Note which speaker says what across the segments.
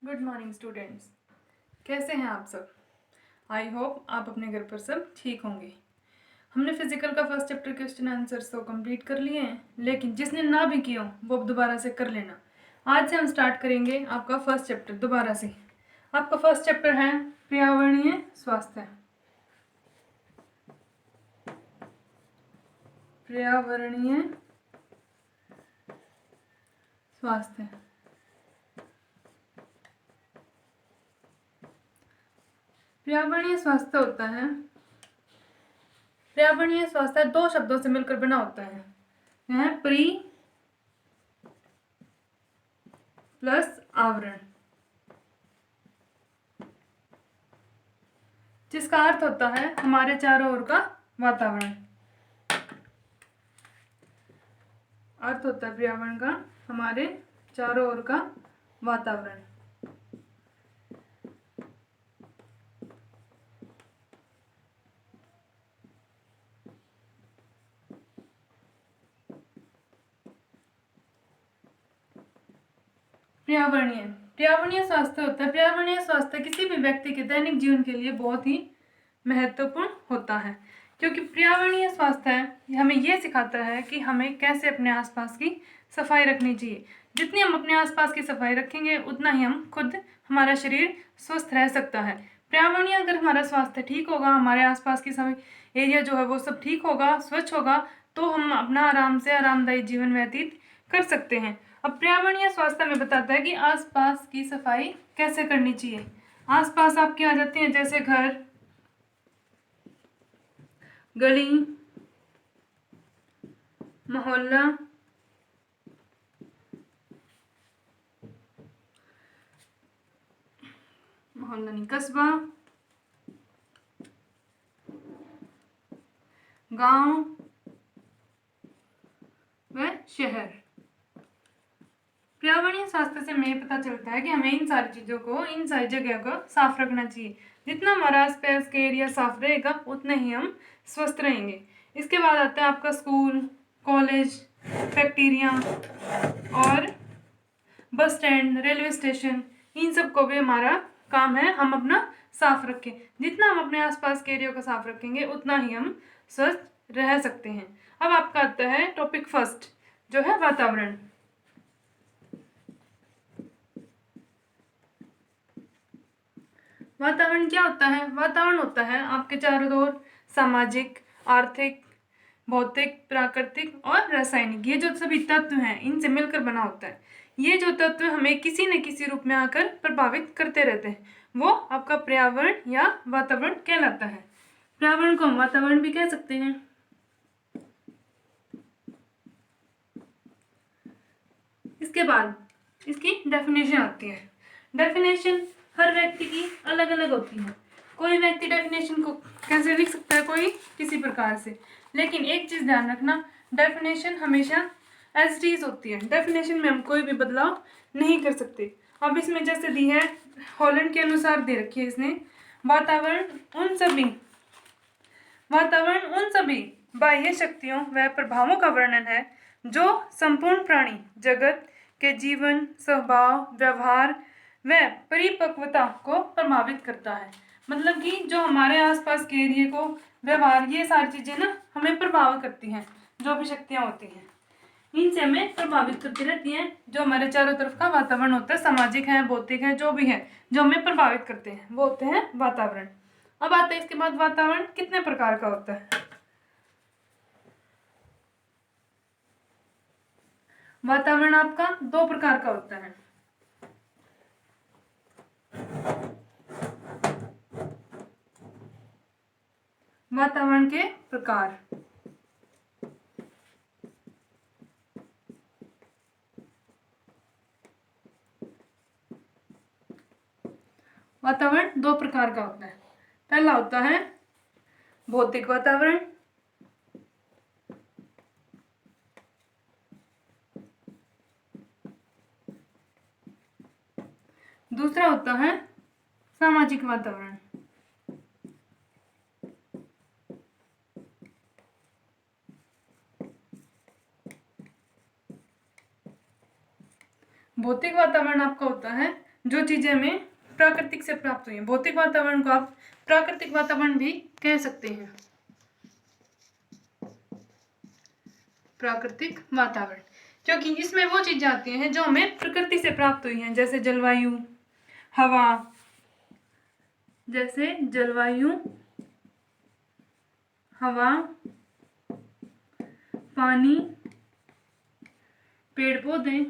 Speaker 1: Good morning students. कैसे हैं आप सब? आई होप आप अपने घर पर सब ठीक होंगे। हमने फिजिकल का फर्स्ट चैप्टर क्वेश्चन आंसर्स तो कंप्लीट कर लिए हैं, लेकिन जिसने ना भी किया वो अब दोबारा से कर लेना। आज से हम स्टार्ट करेंगे आपका फर्स्ट चैप्टर दोबारा से। आपका फर्स्ट चैप्टर है पर्यावरणीय स्वास्थ्य। पर्यावरणीय स्वास्थ्य। पर्यावरणीय स्वास्थ्य होता है, पर्यावरणीय स्वास्थ्य दो शब्दों से मिलकर बना होता है। यह प्री प्लस आवरण, जिसका अर्थ होता है हमारे चारों ओर का वातावरण। अर्थ होता है पर्यावरण का हमारे चारों ओर का वातावरण। पर्यावरणीय स्वास्थ्य होता है, पर्यावरणीय स्वास्थ्य किसी भी व्यक्ति के दैनिक जीवन के लिए बहुत ही महत्वपूर्ण होता है, क्योंकि पर्यावरणीय स्वास्थ्य हमें यह सिखाता है कि हमें कैसे अपने आसपास की सफाई रखनी चाहिए। जितनी हम अपने आसपास की सफाई रखेंगे उतना ही हम खुद हमारा शरीर स्वस्थ रह सकता है। पर्यावरणीय अगर हमारा स्वास्थ्य ठीक होगा, हमारे आसपास की सभी एरिया जो है वो सब ठीक होगा, स्वच्छ होगा, तो हम अपना आराम से आरामदायी जीवन व्यतीत कर सकते हैं। अब पर्यावरणीय स्वास्थ्य में बताता है कि आसपास की सफाई कैसे करनी चाहिए। आसपास आपके आ जाते हैं जैसे घर, गली, मोहल्ला, मोहल्ला नहीं कस्बा, गांव व शहर। पर्यावरणीय स्वास्थ्य से हमें पता चलता है कि हमें इन सारी चीजों को, इन सारी जगह को साफ रखना चाहिए। जितना हमारा आसपास के एरिया साफ रहेगा उतने ही हम स्वस्थ रहेंगे। इसके बाद आता है आपका स्कूल, कॉलेज, फैक्ट्रियाँ और बस स्टैंड, रेलवे स्टेशन। इन सब को भी हमारा काम है हम अपना साफ रखें। जितना हम अपने आसपास के एरिया को साफ रखेंगे उतना ही हम स्वस्थ रह सकते हैं। अब आपका आता है टॉपिक फर्स्ट, जो है वातावरण। वातावरण क्या होता है? वातावरण होता है आपके चारों ओर सामाजिक, आर्थिक, भौतिक, प्राकृतिक और रासायनिक, ये जो सभी तत्व हैं इनसे मिलकर बना होता है। ये जो तत्व हमें किसी न किसी रूप में आकर प्रभावित करते रहते हैं, वो आपका पर्यावरण या वातावरण कहलाता है। पर्यावरण को हम वातावरण भी कह सकते हैं। इसके बाद इसकी डेफिनेशन आती है। डेफिनेशन हर व्यक्ति की अलग अलग होती है। कोई व्यक्ति डेफिनेशन को कैसे लिख सकता है, कोई किसी प्रकार से, लेकिन एक चीज ध्यान रखना, डेफिनेशन हमेशा एज इट इज होती है। डेफिनेशन में हम कोई भी बदलाव नहीं कर सकते। अब इसमें जैसे दी है, हॉलैंड के अनुसार दे रखी है इसने, वातावरण उन सभी बाह्य शक्तियों व प्रभावों का वर्णन है जो संपूर्ण प्राणी जगत के जीवन, स्वभाव, व्यवहार व परिपक्वता को प्रभावित करता है। मतलब कि जो हमारे आसपास के एरिया को, व्यवहार, ये सारी चीजें ना हमें प्रभावित करती हैं। जो भी शक्तियां होती हैं इनसे हमें प्रभावित करती रहती हैं। जो हमारे चारों तरफ का वातावरण होता है, सामाजिक है, भौतिक है, जो भी है, जो हमें प्रभावित करते हैं वो होते हैं वातावरण। अब आता है इसके बाद वातावरण कितने प्रकार का होता है। वातावरण आपका दो प्रकार का होता है। वातावरण के प्रकार, वातावरण दो प्रकार का होता है। पहला होता है भौतिक वातावरण, दूसरा होता है सामाजिक वातावरण। भौतिक वातावरण आपका होता है जो चीज़ें हमें प्राकृतिक से प्राप्त हुई हैं। भौतिक वातावरण को आप प्राकृतिक वातावरण भी कह सकते हैं। प्राकृतिक वातावरण, क्योंकि इसमें वो चीजें आती हैं जो हमें प्रकृति से प्राप्त हुई हैं, जैसे जलवायु, हवा, जैसे जलवायु, हवा, पानी, पेड़ पौधे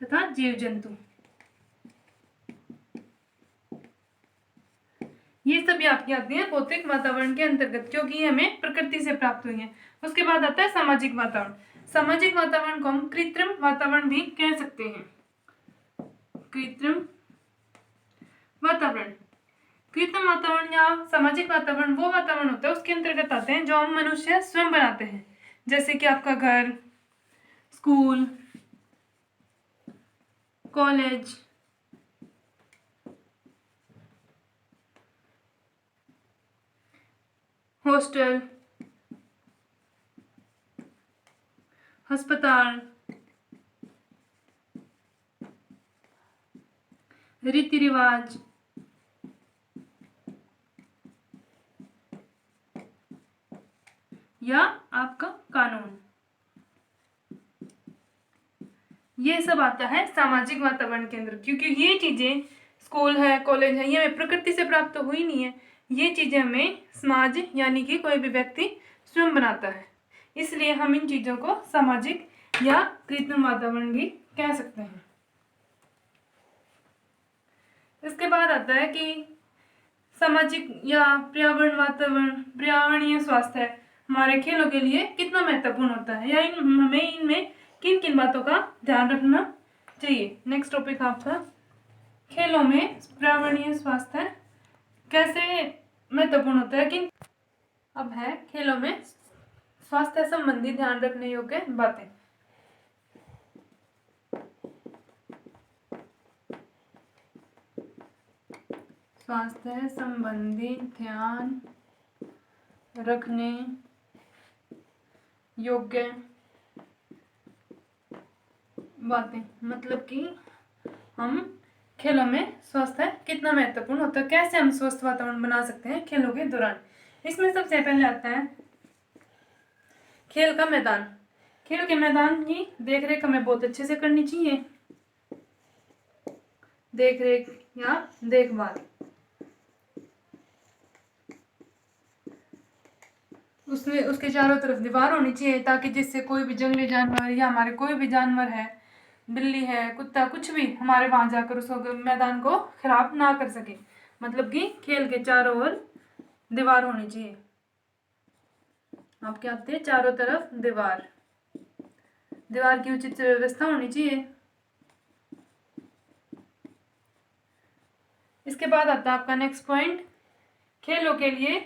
Speaker 1: तथा जीव जंतु। ये सभी आपकी आती हैं भौतिक वातावरण के अंतर्गत, क्योंकि ये हमें प्रकृति से प्राप्त हुई है। उसके बाद आता है सामाजिक वातावरण। सामाजिक वातावरण को हम कृत्रिम वातावरण भी कह सकते हैं। कृत्रिम वातावरण, कृत्रिम वातावरण या सामाजिक वातावरण वो वातावरण होता है, उसके अंतर्गत आते हैं जो हम मनुष्य स्वयं बनाते हैं, जैसे कि आपका घर, स्कूल, कॉलेज, हॉस्टल, अस्पताल, रीति रिवाज, या आपका कानून, ये सब आता है सामाजिक वातावरण के अंदर। क्योंकि ये चीजें, स्कूल है, कॉलेज है, ये हमें प्रकृति से प्राप्त तो हुई नहीं है, ये चीजें हमें समाज यानी कि कोई भी व्यक्ति स्वयं बनाता है, इसलिए हम इन चीजों को सामाजिक या कृत्रिम वातावरण भी कह सकते हैं। इसके बाद आता है कि सामाजिक या पर्यावरण वातावरण, पर्यावरणीय स्वास्थ्य हमारे खेलों के लिए कितना महत्वपूर्ण होता है, या हमें इनमें किन किन बातों का ध्यान रखना चाहिए। नेक्स्ट टॉपिक आपका खेलों में पर्यावरणीय स्वास्थ्य कैसे महत्वपूर्ण होता है, किन अब है खेलों में स्वास्थ्य संबंधी ध्यान रखने योग्य बातें। स्वास्थ्य संबंधी ध्यान रखने योग्य बातें, मतलब कि हम खेलों में स्वास्थ्य कितना महत्वपूर्ण होता है, कैसे हम स्वस्थ वातावरण बना सकते हैं खेलों के दौरान। इसमें सबसे पहले आता है खेल का मैदान। खेल के मैदान की देखरेख हमें बहुत अच्छे से करनी चाहिए। देखरेख या देखभाल, उसमें उसके चारों तरफ दीवार होनी चाहिए, ताकि जिससे कोई भी जंगली जानवर या हमारे कोई भी जानवर है, बिल्ली है, कुत्ता, कुछ भी हमारे वहां जाकर उस मैदान को खराब ना कर सके। मतलब कि खेल के चारों ओर दीवार होनी चाहिए। आपके आते हैं चारों तरफ दीवार, दीवार की उचित व्यवस्था होनी चाहिए। इसके बाद आता है आपका नेक्स्ट पॉइंट, खेलों के लिए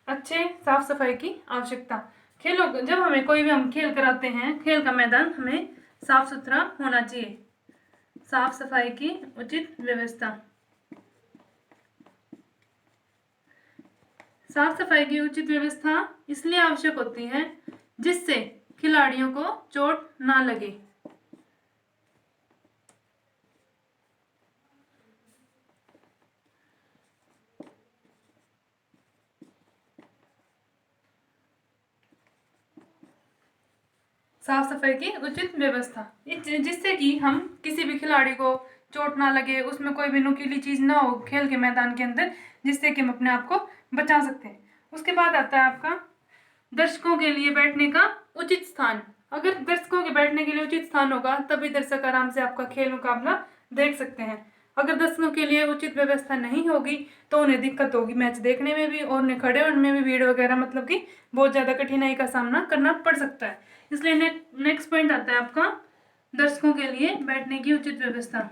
Speaker 1: अच्छे साफ सफाई की आवश्यकता। खेलों, जब हमें कोई भी हम खेल कराते हैं, खेल का मैदान हमें साफ सुथरा होना चाहिए। साफ सफाई की उचित व्यवस्था, साफ सफाई की उचित व्यवस्था इसलिए आवश्यक होती है जिससे खिलाड़ियों को चोट ना लगे। साफ सफाई की उचित व्यवस्था, जिससे कि हम किसी भी खिलाड़ी को चोट ना लगे, उसमें कोई भी नुकीली चीज ना हो खेल के मैदान के अंदर, जिससे कि हम अपने आप को बचा सकते हैं। उसके बाद आता है आपका दर्शकों के लिए बैठने का उचित स्थान। अगर दर्शकों के बैठने के लिए उचित स्थान होगा, तभी दर्शक आराम से आपका खेल मुकाबला देख सकते हैं। अगर दर्शकों के लिए उचित व्यवस्था नहीं होगी तो उन्हें दिक्कत होगी मैच देखने में भी, और उन्हें खड़े होने में भी, भीड़ वगैरह, मतलब कि बहुत ज़्यादा कठिनाई का सामना करना पड़ सकता है। इसलिए नेक्स्ट पॉइंट आता है आपका दर्शकों के लिए बैठने की उचित व्यवस्था,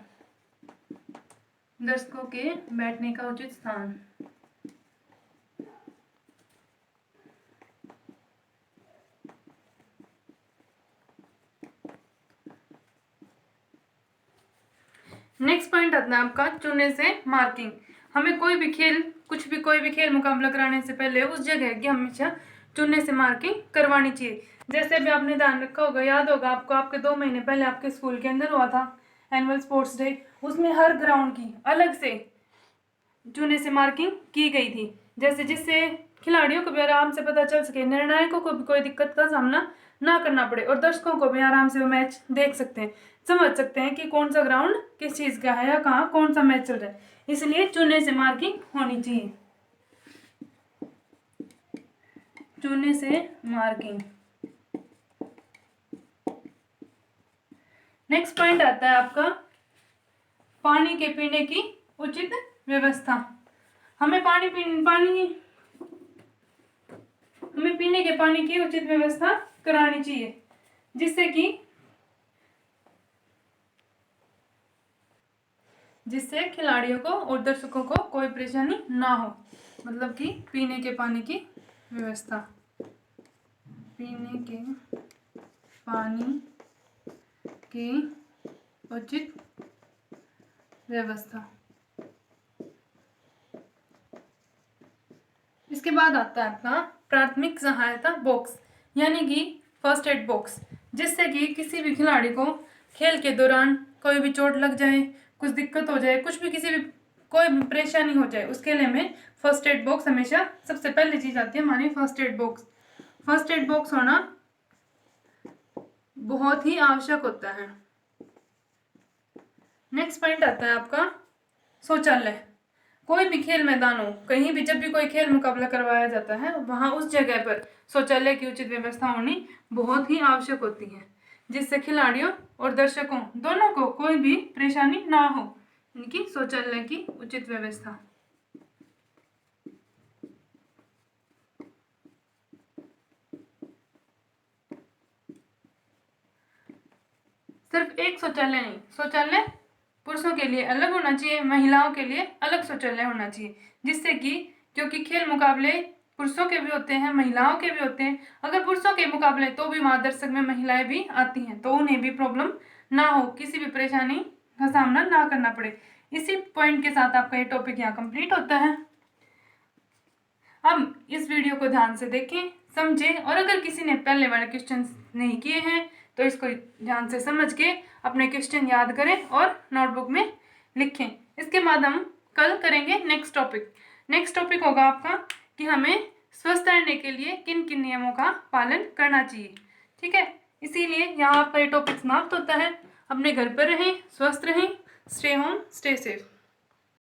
Speaker 1: दर्शकों के बैठने का उचित स्थान। नेक्स्ट पॉइंट आता है आपका चुनने से मार्किंग। हमें कोई भी खेल, कुछ भी कोई भी खेल मुकाबला कराने से पहले उस जगह की हमेशा चुनने से मार्किंग करवानी चाहिए, जैसे भी आपने ध्यान रखा होगा, याद होगा आपको, आपके 2 महीने पहले आपके स्कूल के अंदर हुआ था एनुअल स्पोर्ट्स डे। उसमें हर ग्राउंड की अलग से चूने से मार्किंग की गई थी, जैसे जिससे खिलाड़ियों को भी आराम से पता चल सके, निर्णायकों को भी कोई दिक्कत का सामना ना करना पड़े, और दर्शकों को भी आराम से वो मैच देख सकते हैं, समझ सकते हैं कि कौन सा ग्राउंड किस चीज़ का है या कहाँ कौन सा मैच चल रहा है। इसलिए चूने से मार्किंग होनी चाहिए, चूने से मार्किंग। नेक्स्ट पॉइंट आता है आपका पानी के पीने की उचित व्यवस्था। हमें पीने के पानी की उचित व्यवस्था करानी चाहिए, जिससे खिलाड़ियों को और दर्शकों को कोई परेशानी ना हो। मतलब कि पीने के पानी की व्यवस्था, पीने के पानी की उचित व्यवस्था। इसके बाद आता है आपका प्राथमिक सहायता बॉक्स, यानी कि फर्स्ट एड बॉक्स, जिससे कि किसी भी खिलाड़ी को खेल के दौरान कोई भी चोट लग जाए, कुछ दिक्कत हो जाए, कुछ भी कोई भी परेशानी हो जाए, उसके लिए हमें फर्स्ट एड बॉक्स हमेशा सबसे पहले चीज आती है हमारी first aid box. First aid box होना बहुत ही आवश्यक होता है। नेक्स्ट पॉइंट आता है आपका शौचालय। कोई भी खेल मैदान हो, कहीं भी जब भी कोई खेल मुकाबला करवाया जाता है, वहां उस जगह पर शौचालय की उचित व्यवस्था होनी बहुत ही आवश्यक होती है, जिससे खिलाड़ियों और दर्शकों दोनों को कोई भी परेशानी ना हो, इनकी शौचालय की उचित व्यवस्था। सिर्फ एक शौचालय नहीं, शौचालय पुरुषों के लिए अलग होना चाहिए, महिलाओं के लिए अलग शौचालय होना चाहिए, जिससे कि क्योंकि खेल मुकाबले पुरुषों के भी होते हैं, महिलाओं के भी होते हैं, अगर पुरुषों के मुकाबले तो भी वहां दर्शक में महिलाएं भी आती हैं, तो उन्हें भी प्रॉब्लम ना हो, किसी भी परेशानी का सामना ना करना पड़े। इसी पॉइंट के साथ आपका ये टॉपिक यहाँ कंप्लीट होता है। अब इस वीडियो को ध्यान से देखें, समझें, और अगर किसी ने पहले वाले क्वेश्चन नहीं किए हैं तो इसको ध्यान से समझ के अपने क्वेश्चन याद करें और नोटबुक में लिखें। इसके बाद हम कल करेंगे नेक्स्ट टॉपिक। नेक्स्ट टॉपिक होगा आपका कि हमें स्वस्थ रहने के लिए किन किन नियमों का पालन करना चाहिए। ठीक है, इसीलिए यहाँ आपका ये टॉपिक समाप्त होता है। अपने घर पर रहें, स्वस्थ रहें, स्टे होम स्टे सेफ।